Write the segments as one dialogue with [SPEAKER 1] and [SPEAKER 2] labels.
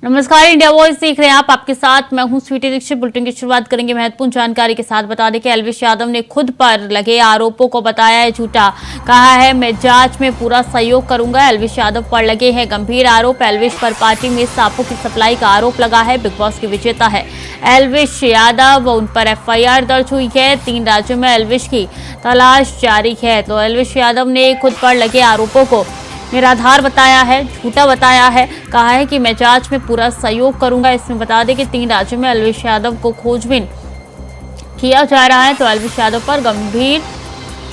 [SPEAKER 1] नमस्कार, India voice देख रहे हैं आप। आपके साथ मैं हूं स्वीटी दीक्षित। बुलेटिन की शुरुआत करेंगे महत्वपूर्ण जानकारी के साथ। बता दें कि एल्विश यादव ने खुद पर लगे आरोपों को बताया है झूठा। कहा है मैं जांच में पूरा सहयोग करूंगा। एल्विश यादव पर लगे हैं गंभीर आरोप। एल्विश पर पार्टी में सांपों की सप्लाई का आरोप लगा है। बिग बॉस के विजेता है एल्विश यादव, उन पर FIR दर्ज हुई है। 3 राज्यों में एल्विश की तलाश जारी है। तो एल्विश यादव ने खुद पर लगे आरोपों को निराधार बताया है, झूठा बताया है। कहा है कि मैं जांच में पूरा सहयोग करूंगा। इसमें बता दें कि 3 राज्यों में एल्विश यादव को खोजबीन किया जा रहा है। तो एल्विश यादव पर गंभीर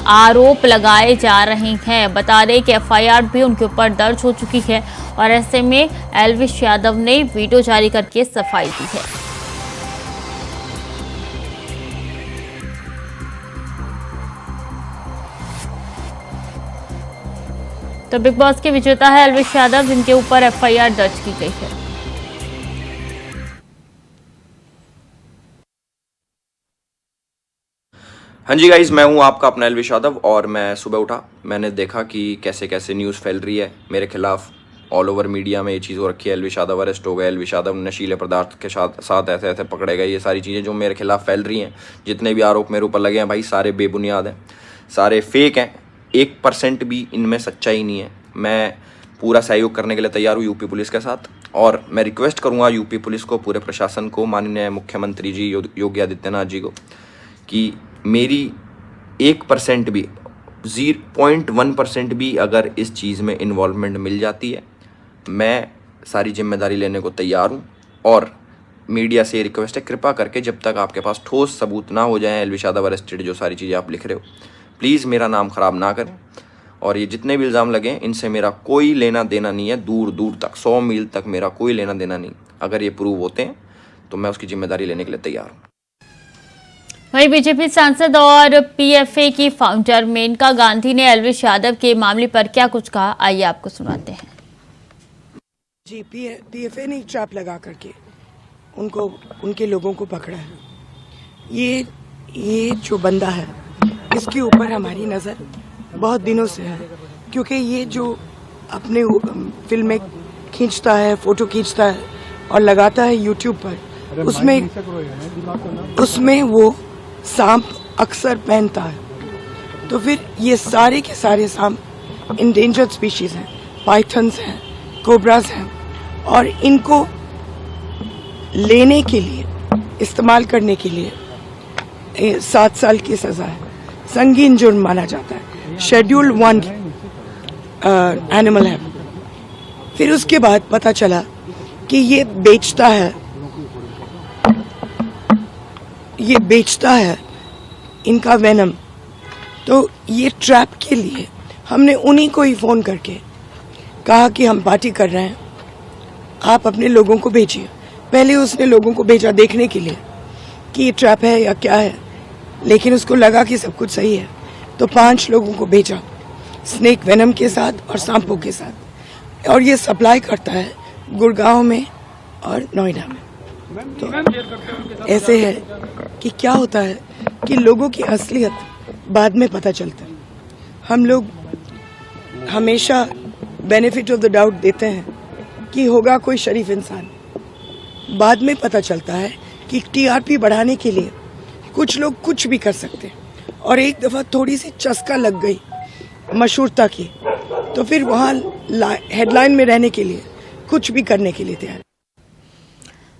[SPEAKER 1] आरोप लगाए जा रहे हैं। बता दें कि FIR भी उनके ऊपर दर्ज हो चुकी है और ऐसे में एल्विश यादव ने वीडियो जारी करके सफाई दी है। तो बिग बॉस के विजेता है एल्विश यादव, जिनके ऊपर FIR दर्ज की गई है।
[SPEAKER 2] हाँ जी गाइज, मैं हूँ आपका अपना एल्विश यादव और मैं सुबह उठा, मैंने देखा कि कैसे कैसे न्यूज़ फैल रही है मेरे खिलाफ। ऑल ओवर मीडिया में ये चीज़ हो रखी है, एल्विश यादव अरेस्ट हो गए, एल्विश यादव नशीले पदार्थ के साथ ऐसे ऐसे पकड़े गए। ये सारी चीज़ें जो मेरे खिलाफ फैल रही हैं, जितने भी आरोप मेरे ऊपर लगे हैं भाई, सारे बेबुनियाद हैं, सारे फेक हैं। 1% भी इनमें सच्चाई नहीं है। मैं पूरा सहयोग करने के लिए तैयार हूँ यूपी पुलिस के साथ, और मैं रिक्वेस्ट करूँगा यूपी पुलिस को, पूरे प्रशासन को, माननीय मुख्यमंत्री जी योगी आदित्यनाथ जी को, कि मेरी 1% भी 0.1% भी अगर इस चीज़ में इन्वॉल्वमेंट मिल जाती है, मैं सारी जिम्मेदारी लेने को तैयार हूँ। और मीडिया से रिक्वेस्ट है, कृपा करके जब तक आपके पास ठोस सबूत ना हो जाए एल्विश यादव अरेस्टेड, जो सारी चीज़ें आप लिख रहे हो, प्लीज़ मेरा नाम ख़राब ना करें। और ये जितने भी इल्ज़ाम लगे हैं, इनसे मेरा कोई लेना देना नहीं है, दूर दूर तक, 100 मील तक मेरा कोई लेना देना नहीं। अगर ये प्रूव होते हैं तो मैं उसकी जिम्मेदारी लेने के लिए तैयार हूँ।
[SPEAKER 1] वहीं बीजेपी सांसद और PFA की फाउंडर मेनका गांधी ने एल्विश यादव के मामले पर क्या कुछ कहा, आइए आपको सुनाते हैं।
[SPEAKER 3] जी, PFA ने ट्रैप लगा करके उनको, उनके लोगों को पकड़ा है। ये जो बंदा है, इसके ऊपर हमारी नज़र बहुत दिनों से है, क्योंकि ये जो अपने फिल्में खींचता है, फोटो खींचता है और लगाता है YouTube पर, उसमें वो सांप अक्सर पहनता है। तो फिर ये सारे के सारे सांप इंडेंजर्ड स्पीशीज हैं, पाइथन्स हैं, कोबराज हैं, और इनको लेने के लिए, इस्तेमाल करने के लिए 7 साल की सजा है, संगीन जुर्म माना जाता है, शेड्यूल 1 एनिमल है। फिर उसके बाद पता चला कि ये बेचता है इनका वेनम। तो ये ट्रैप के लिए हमने उन्हीं को ही फ़ोन करके कहा कि हम पार्टी कर रहे हैं, आप अपने लोगों को भेजिए। पहले उसने लोगों को भेजा देखने के लिए कि ये ट्रैप है या क्या है, लेकिन उसको लगा कि सब कुछ सही है, तो 5 लोगों को भेजा स्नेक वेनम के साथ और सांपों के साथ, और ये सप्लाई करता है गुड़गांव में और नोएडा में। तो ऐसे है कि क्या होता है कि लोगों की असलियत बाद में पता चलता है। हम लोग हमेशा बेनिफिट ऑफ द डाउट देते हैं कि होगा कोई शरीफ इंसान, बाद में पता चलता है कि TRP बढ़ाने के लिए कुछ लोग कुछ भी कर सकते हैं, और एक दफ़ा थोड़ी सी चस्का लग गई मशहूरता की, तो फिर वहाँ हेडलाइन में रहने के लिए कुछ भी करने के लिए तैयार।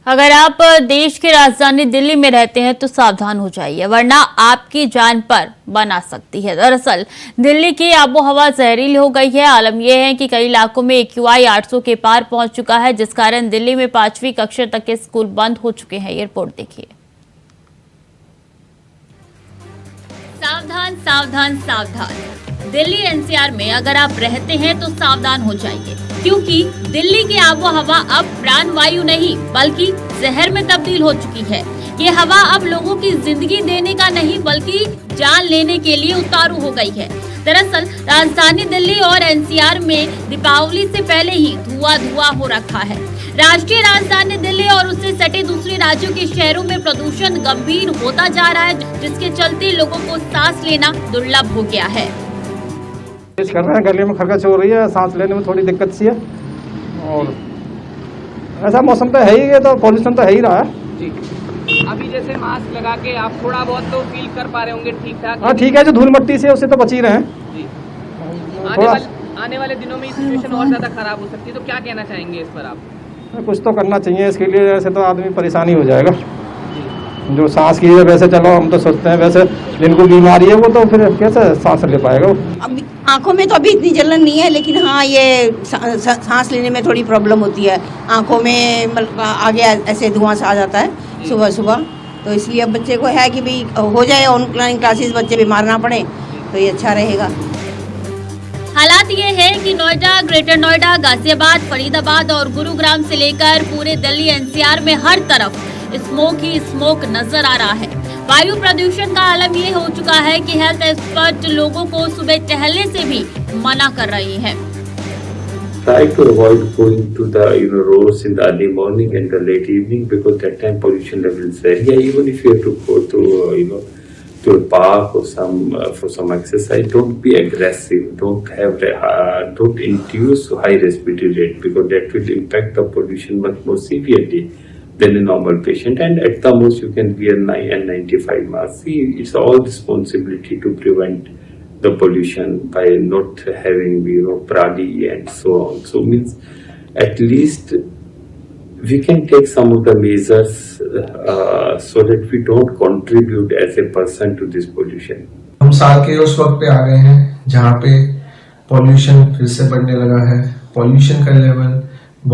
[SPEAKER 1] अगर आप देश की राजधानी दिल्ली में रहते हैं तो सावधान हो जाइए, वरना आपकी जान पर बना सकती है। दरअसल दिल्ली की आबोहवा जहरीली हो गई है। आलम यह है कि कई इलाकों में AQI 800 के पार पहुंच चुका है, जिस कारण दिल्ली में 5वीं कक्षा तक के स्कूल बंद हो चुके हैं। ये रिपोर्ट देखिए। सावधान सावधान सावधान, दिल्ली NCR में अगर आप रहते हैं तो सावधान हो जाइए, क्योंकि दिल्ली की आबोहवा अब प्राणवायु नहीं बल्कि जहर में तब्दील हो चुकी है। ये हवा अब लोगों की जिंदगी देने का नहीं बल्कि जान लेने के लिए उतारू हो गई है। दरअसल राजधानी दिल्ली और NCR में दीपावली से पहले ही धुआं हो रखा है। राष्ट्रीय राजधानी दिल्ली और उससे सटे दूसरे राज्यों के शहरों में प्रदूषण गंभीर होता जा रहा है, जिसके चलते लोगों को सांस लेना दुर्लभ हो गया है।
[SPEAKER 4] कर रहे हैं, गले में खरगच हो रही है, सांस लेने में थोड़ी दिक्कत सी है, और ऐसा मौसम तो है ही, ये तो पॉल्यूशन तो है ही रहा है।
[SPEAKER 5] जी, अभी जैसे मास्क लगा के आप थोड़ा बहुत तो फील कर पा रहे होंगे ठीक ठाक?
[SPEAKER 4] हाँ ठीक है, जो धूल मट्टी से उससे तो बच ही रहे हैं।
[SPEAKER 5] जी,
[SPEAKER 4] थोड़ा
[SPEAKER 5] आने वाले दिनों में सिचुएशन और ज़्यादा खराब हो सकती है, तो क्या कहना चाहेंगे इस पर आप?
[SPEAKER 4] कुछ तो करना चाहिए इसके लिए, ऐसे तो आदमी परेशानी हो जाएगा। जो सांस की है, वैसे चलो हम तो सोचते हैं, वैसे जिनको बीमारी है वो तो फिर कैसे सांस ले पाएगा वो।
[SPEAKER 6] अब आंखों में तो अभी इतनी जलन नहीं है, लेकिन हाँ ये सांस लेने में थोड़ी प्रॉब्लम होती है। आंखों में मतलब आगे ऐसे धुआं सा आ जाता है सुबह सुबह, तो इसलिए अब बच्चे को है कि भाई हो जाए ऑनलाइन क्लासेस, बच्चे बीमार ना पड़े तो ये अच्छा रहेगा।
[SPEAKER 1] हालात ये है कि नोएडा, ग्रेटर नोएडा, गाजियाबाद, फरीदाबाद और गुरुग्राम से लेकर पूरे दिल्ली एनसीआर में हर तरफ स्मोक ही स्मोक नजर आ रहा है। वायु प्रदूषण का आलम ये हो चुका है कि हेल्थ एक्सपर्ट लोगों को सुबह टहलने से भी मना कर रही है।
[SPEAKER 7] Try to avoid going to the roads in the early morning and the late evening, because that time pollution level is very high. Even if you have to go to to a park or for some exercise, don't be aggressive. Don't induce high respiratory rate, because that will impact the pollution much more severely than a normal patient. And at the most you can wear N95 mask. See, it's all responsibility to prevent the pollution by not having prali and so on. So means at least we can take some of the measures so that we don't contribute as a person to this pollution.
[SPEAKER 8] हम साल के उस वक्त पे आ गए हैं जहाँ पे पॉल्यूशन फिर से बढ़ने लगा है। पॉल्यूशन का लेवल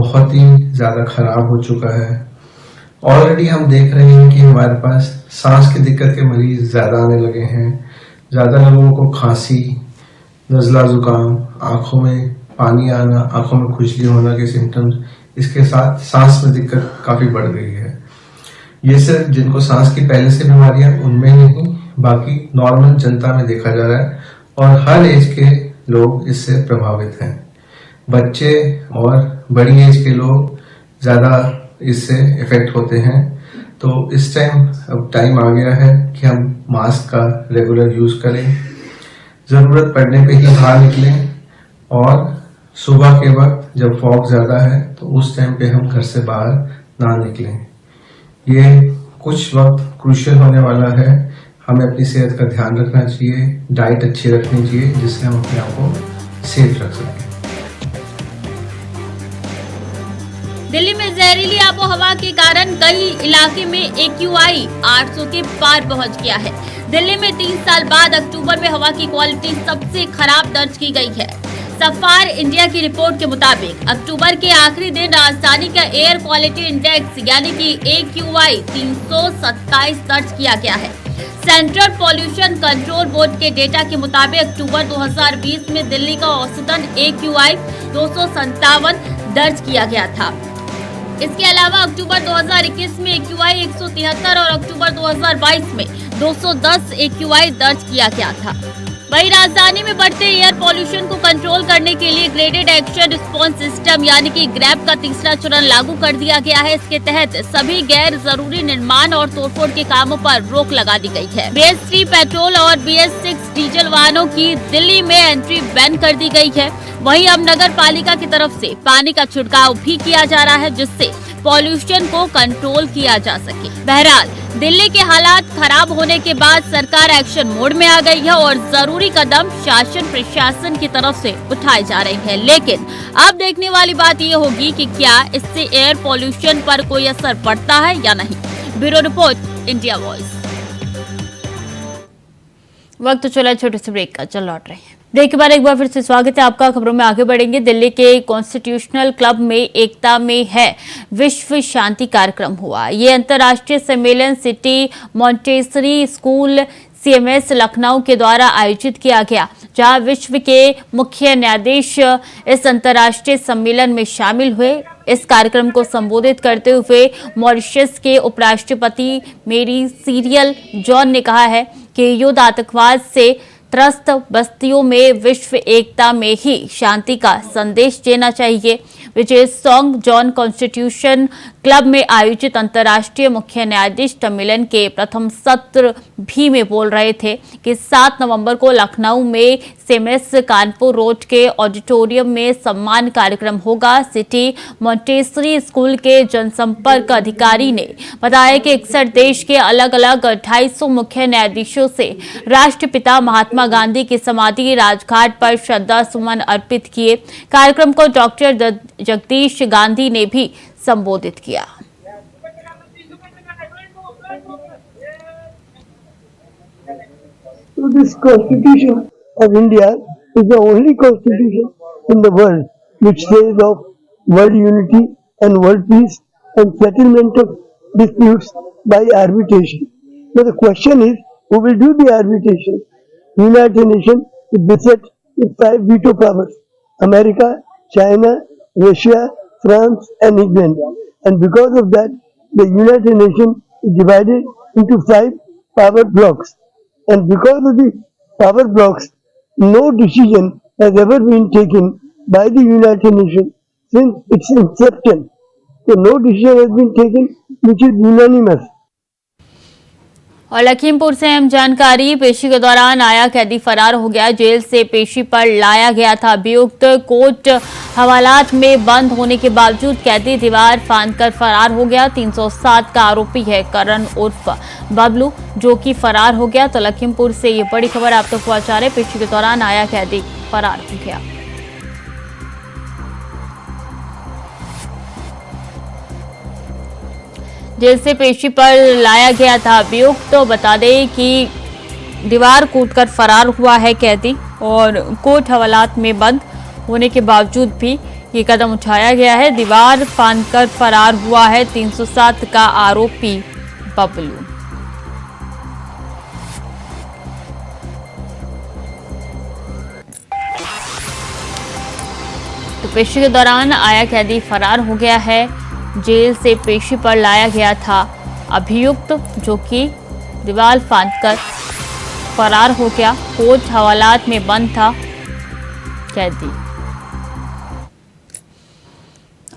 [SPEAKER 8] बहुत ही ज्यादा खराब हो चुका है। ऑलरेडी हम देख रहे हैं कि हमारे पास सांस की दिक्कत के मरीज ज्यादा आने लगे हैं। ज्यादा लोगों को खांसी, नजला, जुकाम, आंखों में पानी आना, आंखों में खुजली होना के सिम्टम्स, इसके साथ सांस में दिक्कत काफी बढ़ गई है। ये सिर्फ जिनको सांस की पहले से बीमारियां उनमें नहीं, बाकी नॉर्मल जनता में देखा जा रहा है और हर एज के लोग इससे प्रभावित हैं। बच्चे और बड़ी एज के लोग ज्यादा इससे इफेक्ट होते हैं। तो इस टाइम अब टाइम आ गया है कि हम मास्क का रेगुलर यूज करें, जरूरत पड़ने पे ही बाहर निकलें और सुबह के वक्त जब फॉग ज्यादा है तो उस टाइम पे हम घर से बाहर ना निकलें। ये कुछ वक्त क्रूशियल होने वाला है, हमें अपनी सेहत का ध्यान रखना चाहिए, डाइट अच्छी रखनी चाहिए जिससे हम अपने आप को सेफ रख सकें।
[SPEAKER 1] दिल्ली में जहरीली आबोहवा के कारण कई इलाके में AQI 800 के पार पहुंच गया है। दिल्ली में 3 साल बाद अक्टूबर में हवा की क्वालिटी सबसे खराब दर्ज की गई है। सफार इंडिया की रिपोर्ट के मुताबिक अक्टूबर के आखिरी दिन राजधानी का एयर क्वालिटी इंडेक्स यानी कि AQI 327 दर्ज किया गया है। सेंट्रल पॉल्यूशन कंट्रोल बोर्ड के डेटा के मुताबिक अक्टूबर 2020 में दिल्ली का औसतन AQI 257 दर्ज किया गया था। इसके अलावा अक्टूबर 2021 में AQI 173 और अक्टूबर 2022 में 210 AQI दर्ज किया गया था। वहीं राजधानी में बढ़ते एयर पॉल्यूशन को कंट्रोल करने के लिए ग्रेडेड एक्शन रिस्पांस सिस्टम यानी कि ग्रैप का तीसरा चरण लागू कर दिया गया है। इसके तहत सभी गैर जरूरी निर्माण और तोड़फोड़ के कामों पर रोक लगा दी गई है। BS3 पेट्रोल और BS6 डीजल वाहनों की दिल्ली में एंट्री बैन कर दी गई है। वहीं अब नगर पालिका की तरफ से पानी का छिड़काव भी किया जा रहा है जिससे पॉल्यूशन को कंट्रोल किया जा सके। बहरहाल दिल्ली के हालात खराब होने के बाद सरकार एक्शन मोड में आ गई है और जरूरी कदम शासन प्रशासन की तरफ से उठाए जा रहे हैं। लेकिन अब देखने वाली बात ये होगी कि क्या इससे एयर पॉल्यूशन पर कोई असर पड़ता है या नहीं। Bureau report, India voice. वक्त चला छोटे से ब्रेक का, चल लौट रहे हैं। ब्रेक के बाद एक बार फिर से स्वागत है आपका। खबरों में आगे बढ़ेंगे। दिल्ली के कॉन्स्टिट्यूशनल क्लब में एकता में है विश्व शांति कार्यक्रम हुआ। ये अंतर्राष्ट्रीय सम्मेलन city Montessori school CMS Lucknow के द्वारा आयोजित किया गया, जहां विश्व के मुख्य न्यायाधीश इस अंतर्राष्ट्रीय सम्मेलन में शामिल हुए। इस कार्यक्रम को संबोधित करते हुए मॉरिशस के उपराष्ट्रपति मेरी सीरियल जॉन ने कहा है कि युद्ध आतंकवाद से त्रस्त बस्तियों में विश्व एकता में ही शांति का संदेश देना चाहिए। विजय सॉन्ग जॉन कॉन्स्टिट्यूशन क्लब में आयोजित अंतर्राष्ट्रीय मुख्य न्यायाधीश सम्मेलन के प्रथम सत्र भी में बोल रहे थे कि 7 नवंबर को लखनऊ में सेमेस कानपुर रोड के ऑडिटोरियम में सम्मान कार्यक्रम होगा। सिटी मॉन्टेसरी स्कूल के जनसंपर्क अधिकारी ने बताया कि 61 देश के अलग अलग 250 मुख्य न्यायाधीशों से राष्ट्रपिता महात्मा गांधी की समाधि राजघाट पर श्रद्धा सुमन अर्पित किए। कार्यक्रम को डॉक्टर जगदीश गांधी ने भी संबोधित किया।
[SPEAKER 9] So this Constitution of India is the only constitution in the world which says of world unity and world peace and settlement of disputes by arbitration. Now the question is, who will do the arbitration? United Nations is beset with 5 veto powers: America, China, Russia, France and England. And because of that, the United Nations is divided into 5 power blocks. And because of the power blocks, no decision has ever been taken by the United Nations since its inception. So no decision has been taken which is unanimous.
[SPEAKER 1] और लखीमपुर से अहम जानकारी, पेशी के दौरान आया कैदी फरार हो गया। जेल से पेशी पर लाया गया था। अभियुक्त कोर्ट हवालात में बंद होने के बावजूद कैदी दीवार फांदकर फरार हो गया। 307 का आरोपी है करण उर्फ बबलू, जो कि फरार हो गया। तो लखीमपुर से ये बड़ी खबर आप तक पहुंचा रहे। पेशी के दौरान आया कैदी फरार हो गया। जेल से पेशी पर लाया गया था अभियुक्त। तो बता दें कि दीवार कूटकर फरार हुआ है कैदी और कोर्ट हवालात में बंद होने के बावजूद भी ये कदम उठाया गया है। दीवार फांदकर फरार हुआ है 307 का आरोपी बबलू। तो पेशी के दौरान आया कैदी फरार हो गया है। जेल से पेशी पर लाया गया था अभियुक्त, जो कि दीवार फांदकर फरार हो गया। कोर्ट हवालात में बंद था कैदी।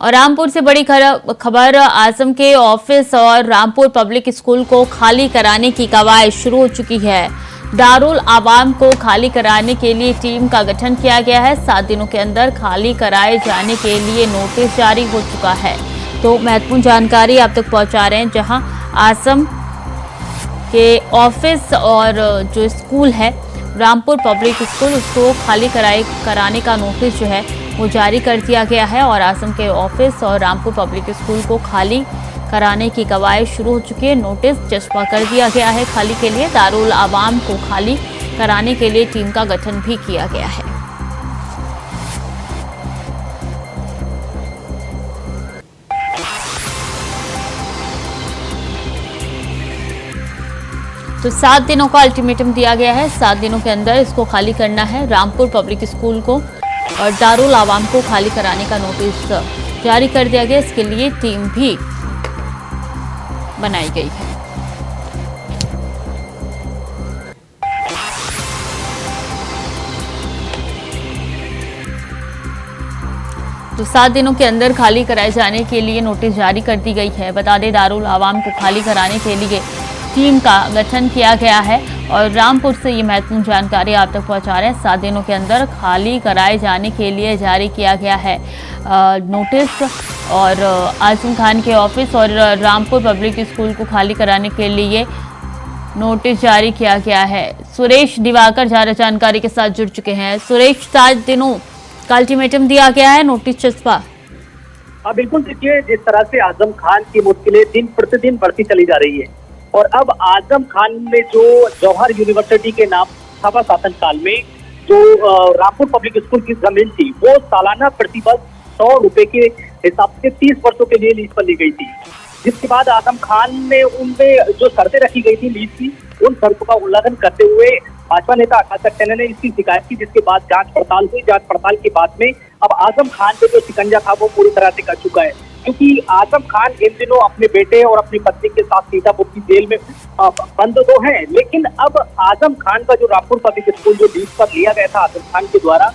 [SPEAKER 1] और रामपुर से बड़ी खबर, आजम के ऑफिस और रामपुर पब्लिक स्कूल को खाली कराने की कवायद शुरू हो चुकी है। दारुल आवाम को खाली कराने के लिए टीम का गठन किया गया है। 7 दिनों के अंदर खाली कराए जाने के लिए नोटिस जारी हो चुका है। तो महत्वपूर्ण जानकारी आप तक पहुंचा रहे हैं, जहां आजम के ऑफिस और जो स्कूल है रामपुर पब्लिक स्कूल, उसको खाली कराने का नोटिस जो है वो जारी कर दिया गया है। और आजम के ऑफिस और रामपुर पब्लिक स्कूल को खाली कराने की कवायद शुरू हो चुकी है। नोटिस चस्पा कर दिया गया है खाली के लिए। दारुल आवाम को खाली कराने के लिए टीम का गठन भी किया गया है। तो 7 दिनों का अल्टीमेटम दिया गया है। 7 दिनों के अंदर इसको खाली करना है रामपुर पब्लिक स्कूल को, और दारुल आवाम को खाली कराने का नोटिस जारी कर दिया गया। इसके लिए टीम भी बनाई गई है। तो 7 दिनों के अंदर खाली कराए जाने के लिए नोटिस जारी कर दी गई है। बता दें, दारुल आवाम को खाली कराने के लिए टीम का गठन किया गया है। और रामपुर से ये महत्वपूर्ण जानकारी आप तक पहुंचा रहे हैं। 7 दिनों के अंदर खाली कराए जाने के लिए जारी किया गया है नोटिस। और आजम खान के ऑफिस और रामपुर पब्लिक स्कूल को खाली कराने के लिए नोटिस जारी किया गया है। सुरेश दिवाकर ज्यादा जानकारी के साथ जुड़ चुके हैं। सुरेश, 7 दिनों का अल्टीमेटम दिया गया है, नोटिस चस्पा।
[SPEAKER 10] बिल्कुल, देखिए जिस तरह से आजम खान की मुश्किलें दिन प्रतिदिन बढ़ती चली जा रही है, और अब आजम खान ने जो जौहर यूनिवर्सिटी के नाम सभा शासन काल में जो रामपुर पब्लिक स्कूल की जमीन थी, वो सालाना प्रतिवर्ष 100 रुपए के हिसाब से 30 वर्षों के लिए लीज पर ली गई थी। जिसके बाद आजम खान ने उनमें जो शर्तें रखी गई थी लीज की, उन शर्तों का उल्लंघन करते हुए भाजपा नेता आकाश सक्सेना ने इसकी शिकायत की, जिसके बाद जांच पड़ताल हुई। जांच पड़ताल के बाद में अब आजम खान पे जो शिकंजा था वो पूरी तरह से कट चुका है, क्योंकि आजम खान इन दिनों अपने बेटे और अपनी पत्नी के साथ सीतापुर की जेल में बंद तो है, लेकिन अब आजम खान का जो रामपुर पब्लिक स्कूल जो लीज पर लिया गया था आजम खान के द्वारा,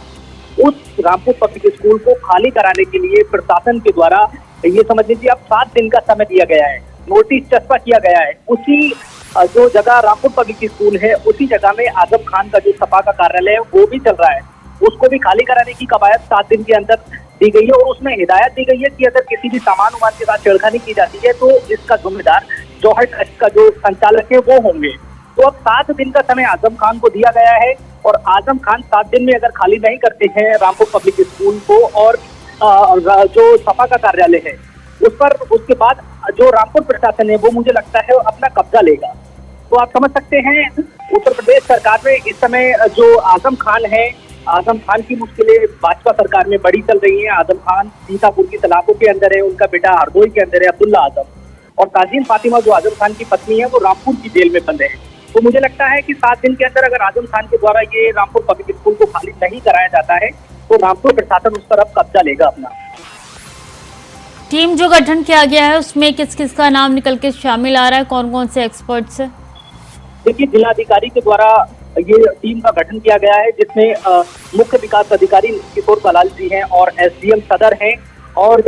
[SPEAKER 10] उस रामपुर पब्लिक स्कूल को खाली कराने के लिए प्रशासन के द्वारा ये समझ लीजिए अब 7 दिन का समय दिया गया है, नोटिस चस्पा किया गया है। उसी जो जगह रामपुर पब्लिक स्कूल है उसी जगह में आजम खान का जो सपा का कार्यालय है वो भी चल रहा है, उसको भी खाली कराने की कवायद 7 दिन के अंदर दी गई है और उसमें हिदायत दी गई है कि अगर किसी भी सामान उमान के साथ छेड़खानी की जाती है तो इसका जिम्मेदार जौहर ट्रस्ट का जो संचालक है वो होंगे। तो अब 7 दिन का समय आजम खान को दिया गया है और आजम खान 7 दिन में अगर खाली नहीं करते हैं रामपुर पब्लिक स्कूल को और जो सपा का कार्यालय है उस पर, उसके बाद जो रामपुर प्रशासन है वो मुझे लगता है अपना कब्जा लेगा। तो आप समझ सकते हैं उत्तर प्रदेश सरकार में इस समय जो आजम खान है, आजम खान की मुश्किलें भाजपा सरकार में बड़ी चल रही है। आजम खान सीतापुर की सलाखों के अंदर है, उनका बेटा हरदोई के अंदर है अब्दुल्ला आजम, और ताजीन फातिमा जो आजम खान की पत्नी है वो रामपुर की जेल में बंद है। तो मुझे लगता है कि 7 दिन के अंदर अगर आजम खान के द्वारा ये रामपुर पब्लिक स्कूल को खाली नहीं कराया जाता है तो रामपुर प्रशासन उस पर अब कब्जा लेगा अपना।
[SPEAKER 1] टीम जो गठन किया गया है उसमें किस किस का नाम निकल के शामिल आ रहा है, कौन कौन से एक्सपर्ट्स है?
[SPEAKER 10] देखिए, जिलाधिकारी के द्वारा ये टीम का गठन किया गया है जिसमें मुख्य विकास अधिकारी किशोर कलाल जी हैं और एसडीएम सदर हैं और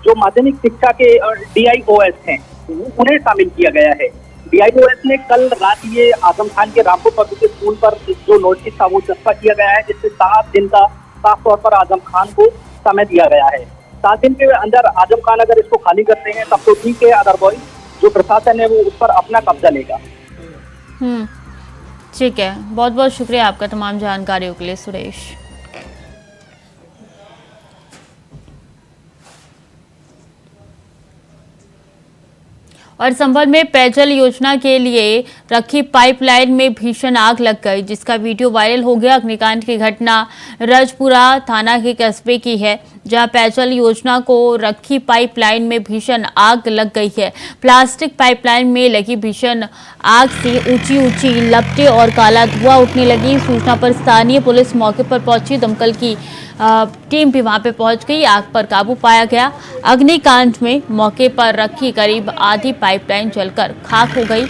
[SPEAKER 10] जो माध्यमिक शिक्षा के डीआईओएस हैं उन्हें शामिल किया गया है। डीआईओएस ने कल रात ये आजम खान के रामपुर पब्लिक स्कूल पर जो नोटिस था वो चस्पा किया गया है, जिससे 7 दिन का साफ तौर पर आजम खान को समय दिया गया है। 7 दिन के अंदर आजम खान अगर इसको खाली करते हैं तब तो ठीक है, अदरवाइज जो प्रशासन है वो उस पर अपना कब्जा लेगा।
[SPEAKER 1] ठीक है, बहुत बहुत शुक्रिया आपका तमाम जानकारियों के लिए सुरेश। और संभल में पेयजल योजना के लिए रखी पाइपलाइन में भीषण आग लग गई, जिसका वीडियो वायरल हो गया। अग्निकांड की घटना रजपुरा थाना के कस्बे की है, जहां पेयजल योजना को रखी पाइपलाइन में भीषण आग लग गई है। प्लास्टिक पाइपलाइन में लगी भीषण आग से ऊंची ऊंची लपटें और काला धुआं उठने लगी। सूचना पर स्थानीय पुलिस मौके पर पहुंची, दमकल की टीम भी वहां पे पहुंच गई, आग पर काबू पाया गया। अग्निकांड में मौके पर रखी करीब आधी पाइपलाइन जलकर खाक हो गई।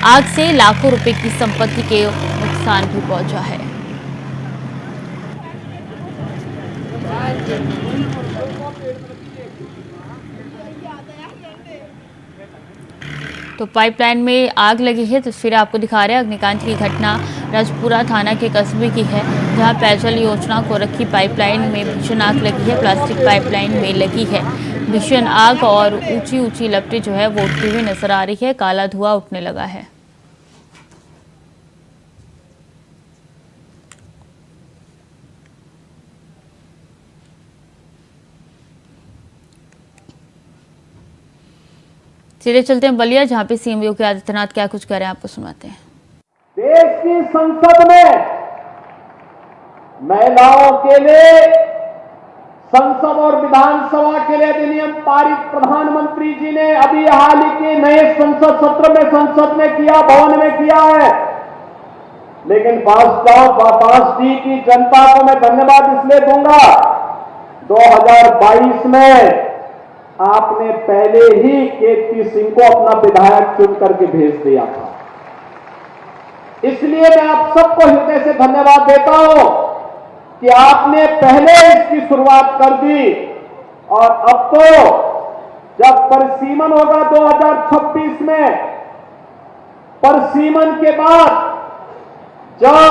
[SPEAKER 1] आग से लाखों रुपए की संपत्ति के नुकसान भी पहुंचा है। तो पाइपलाइन में आग लगी है, तस्वीरें आपको दिखा रहे हैं। अग्निकांड की घटना रजपुरा थाना के कस्बे की है, जहां पेयजल योजना को रखी पाइपलाइन में भीषण आग लगी है। प्लास्टिक पाइपलाइन में लगी है भीषण आग और ऊंची ऊंची लपटें जो है वो उठती हुई नजर आ रही है, काला धुआं उठने लगा है। सीधे चलते हैं बलिया, जहां पे सीएम योगी आदित्यनाथ क्या कुछ कह रहे हैं, आपको सुनाते हैं।
[SPEAKER 11] देश की संसद में महिलाओं के लिए संसद और विधानसभा के लिए अधिनियम पारित प्रधानमंत्री जी ने अभी हाल ही के नए संसद सत्र में संसद में किया, भवन में किया है। लेकिन बांसडी की जनता को मैं धन्यवाद इसलिए दूंगा, 2022 में आपने पहले ही केपी सिंह को अपना विधायक चुन करके भेज दिया था। इसलिए मैं आप सबको हृदय से धन्यवाद देता हूं कि आपने पहले इसकी शुरुआत कर दी और अब तो जब परिसीमन होगा 2026 में, परिसीमन के बाद जब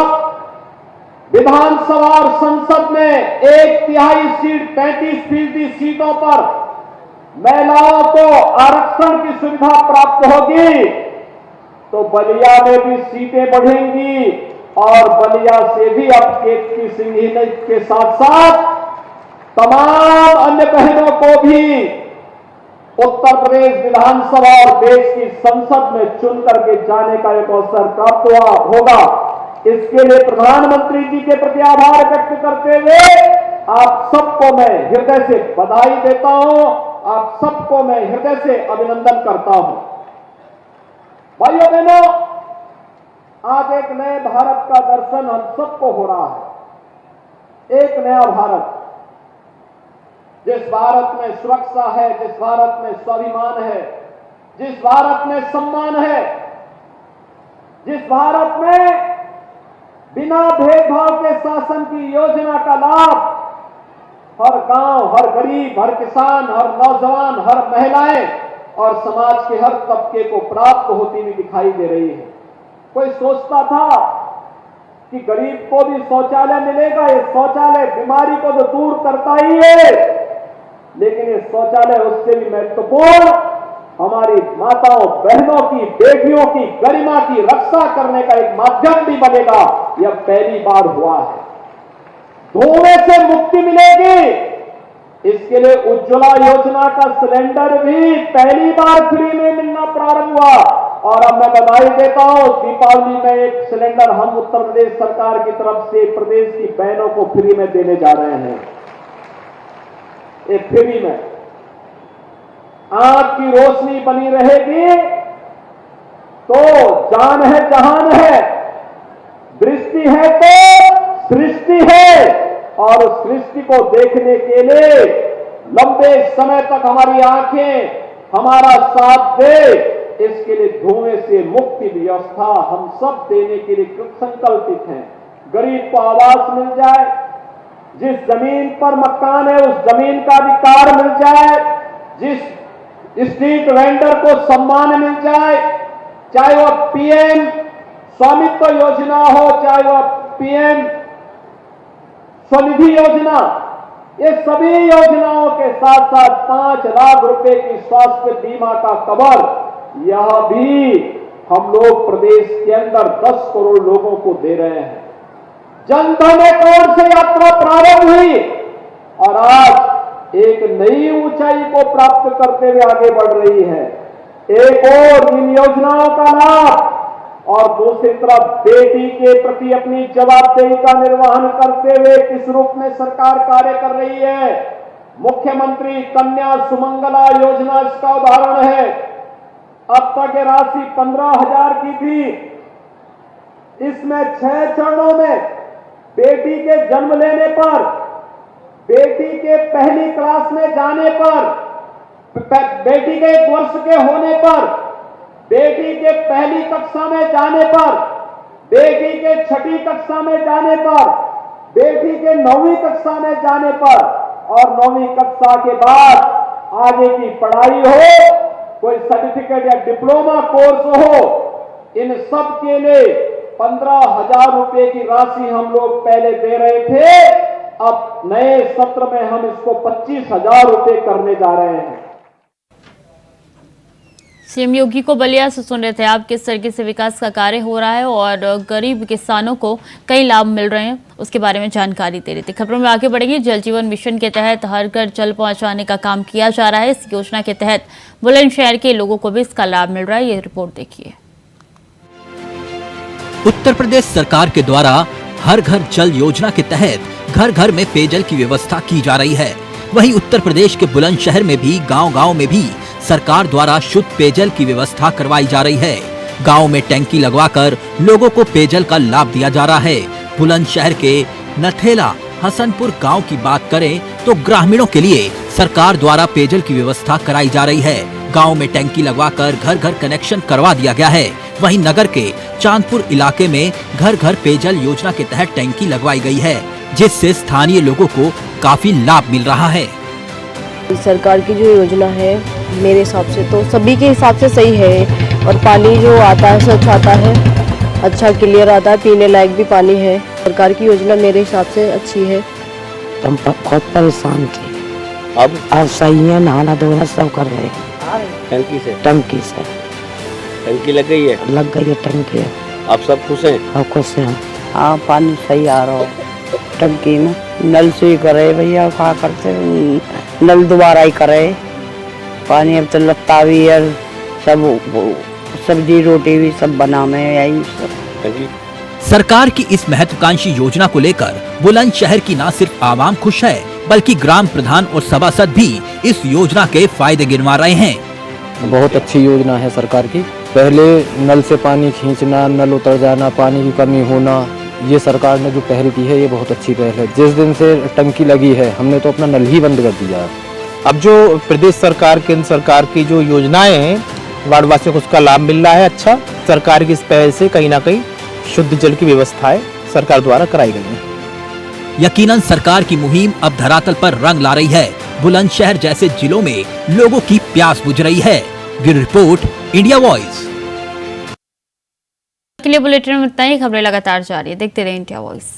[SPEAKER 11] विधानसभा और संसद में 1/3 सीट 35% सीटों पर महिलाओं को आरक्षण की सुविधा प्राप्त होगी तो बलिया में भी सीटें बढ़ेंगी और बलिया से भी अब केपी सिंह के साथ साथ तमाम अन्य बहनों को भी उत्तर प्रदेश विधानसभा और देश की संसद में चुन करके जाने का एक अवसर प्राप्त होगा। इसके लिए प्रधानमंत्री जी के प्रति आभार व्यक्त करते हुए आप सबको मैं हृदय से बधाई देता हूं, आप सबको मैं हृदय से अभिनंदन करता हूं। भाइयों बहनों, आज एक नए भारत का दर्शन हम सबको हो रहा है, एक नया भारत जिस भारत में सुरक्षा है, जिस भारत में स्वाभिमान है, जिस भारत में सम्मान है, जिस भारत में बिना भेदभाव के शासन की योजना का लाभ हर गांव, हर गरीब, हर किसान, हर नौजवान, हर महिलाएं और समाज के हर तबके को प्राप्त होती हुई दिखाई दे रही है। कोई सोचता था कि गरीब को भी शौचालय मिलेगा, ये शौचालय बीमारी को तो दूर करता ही है, लेकिन ये शौचालय उससे भी महत्वपूर्ण हमारी माताओं, बहनों की, बेटियों की गरिमा की रक्षा करने का एक माध्यम भी बनेगा। यह पहली बार हुआ है। धुएं से मुक्ति मिलेगी, इसके लिए उज्ज्वला योजना का सिलेंडर भी पहली बार फ्री में मिलना प्रारंभ हुआ। और अब मैं बधाई देता हूं, दीपावली में एक सिलेंडर हम उत्तर प्रदेश सरकार की तरफ से प्रदेश की बहनों को फ्री में देने जा रहे हैं। एक फ्री में आंख की रोशनी बनी रहेगी तो जान है, जहान है, दृष्टि है तो सृष्टि है। और उस सृष्टि को देखने के लिए लंबे समय तक हमारी आंखें हमारा साथ दे, इसके लिए धुएं से मुक्ति व्यवस्था हम सब देने के लिए संकल्पित हैं। गरीब को आवास मिल जाए, जिस जमीन पर मकान है उस जमीन का अधिकार मिल जाए, जिस स्ट्रीट वेंडर को सम्मान मिल जाए, चाहे वह पीएम स्वामित्व योजना हो, चाहे वह पीएम स्वनिधि योजना, ये सभी योजनाओं के साथ साथ 5 लाख रुपए की स्वास्थ्य बीमा का कवर, यह भी हम लोग प्रदेश के अंदर 10 करोड़ लोगों को दे रहे हैं। जनधन अकाउंट से यात्रा प्रारंभ हुई और आज एक नई ऊंचाई को प्राप्त करते हुए आगे बढ़ रही है। एक और इन योजनाओं का लाभ और दूसरी तरफ बेटी के प्रति अपनी जवाबदेही का निर्वहन करते हुए किस रूप में सरकार कार्य कर रही है। मुख्यमंत्री कन्या सुमंगला योजना इसका उदाहरण है। अब तक ये राशि 15,000 की थी, इसमें 6 चरणों में बेटी के जन्म लेने पर, बेटी के पहली क्लास में जाने पर, बेटी के 1 वर्ष के होने पर, बेटी के पहली कक्षा में जाने पर, बेटी के 6ठी कक्षा में जाने पर, बेटी के 9वीं कक्षा में जाने पर और 9वीं कक्षा के बाद आगे की पढ़ाई हो, कोई सर्टिफिकेट या डिप्लोमा कोर्स हो, इन सब के लिए 15,000 रुपए की राशि हम लोग पहले दे रहे थे। अब नए सत्र में हम इसको 25,000 रुपए करने जा रहे हैं।
[SPEAKER 1] सीएम योगी को बलिया से सुन रहे थे आप, किस तरीके से विकास का कार्य हो रहा है और गरीब किसानों को कई लाभ मिल रहे हैं, उसके बारे में जानकारी दे रहे थे। खबरों में आगे बढ़ेंगे। जल जीवन मिशन के तहत हर घर जल पहुंचाने का काम किया जा रहा है। इस योजना के तहत बुलंदशहर के लोगों को भी इसका लाभ मिल रहा है। ये रिपोर्ट देखिए।
[SPEAKER 12] उत्तर प्रदेश सरकार के द्वारा हर घर जल योजना के तहत घर घर में पेयजल की व्यवस्था की जा रही है। वहीं उत्तर प्रदेश के बुलंदशहर में भी गांव-गांव में भी सरकार द्वारा शुद्ध पेयजल की व्यवस्था करवाई जा रही है। गांव में टंकी लगवाकर लोगों को पेयजल का लाभ दिया जा रहा है। बुलंदशहर के नथेला हसनपुर गांव की बात करें तो ग्रामीणों के लिए सरकार द्वारा पेयजल की व्यवस्था कराई जा रही है। गांव में टंकी लगवाकर घर घर कनेक्शन करवा दिया गया है। वहीं नगर के चांदपुर इलाके में घर घर पेयजल योजना के तहत टंकी लगवाई गई है, जिससे स्थानीय लोगों को काफी लाभ मिल रहा है।
[SPEAKER 13] सरकार की जो योजना है मेरे हिसाब से तो सभी के हिसाब से सही है और पानी जो आता है स्वच्छ आता है, अच्छा क्लियर आता है, पीने लायक भी पानी है। सरकार की योजना मेरे हिसाब से अच्छी है।
[SPEAKER 14] हम बहुत परेशान थे, अब सही है, नहाना धोना सब कर रहे हैं।
[SPEAKER 15] टंकी से टंकी लग गई है?
[SPEAKER 14] लग गई है टंकी।
[SPEAKER 15] आप सब खुश हैं?
[SPEAKER 14] आप खुश हैं? हाँ, पानी सही आ रहा है टंकी में। नल से ही करे भैया, क्या करते, नल दोबारा ही करे। पानी अब तो लगता भी है, सब सब्जी रोटी भी सब बना में यही सब।
[SPEAKER 12] सरकार की इस महत्वाकांक्षी योजना को लेकर बुलंदशहर की न सिर्फ आवाम खुश है, बल्कि ग्राम प्रधान और सभासद भी इस योजना के फायदे गिनवा रहे हैं।
[SPEAKER 16] बहुत अच्छी योजना है सरकार की। पहले नल से पानी खींचना, नल उतर जाना, पानी की कमी होना, ये सरकार ने जो पहल की है ये बहुत अच्छी पहल है। जिस दिन से टंकी लगी है हमने तो अपना नल ही बंद कर दिया है।
[SPEAKER 17] अब जो प्रदेश सरकार केंद्र सरकार की जो योजनाएं हैं वार्ड वासियों को उसका लाभ मिल रहा है। अच्छा, सरकार की इस पहल से कहीं ना कहीं शुद्ध जल की व्यवस्थाएं सरकार द्वारा कराई गई हैं।
[SPEAKER 12] यकीनन सरकार की मुहिम अब धरातल पर रंग ला रही है। बुलंदशहर जैसे जिलों में लोगों की प्यास बुझ रही है। Bureau report, India voice.
[SPEAKER 1] के लिए बुलेटिन में इतना ही। खबरें लगातार जारी है, देखते रहिए इंडिया वॉइस।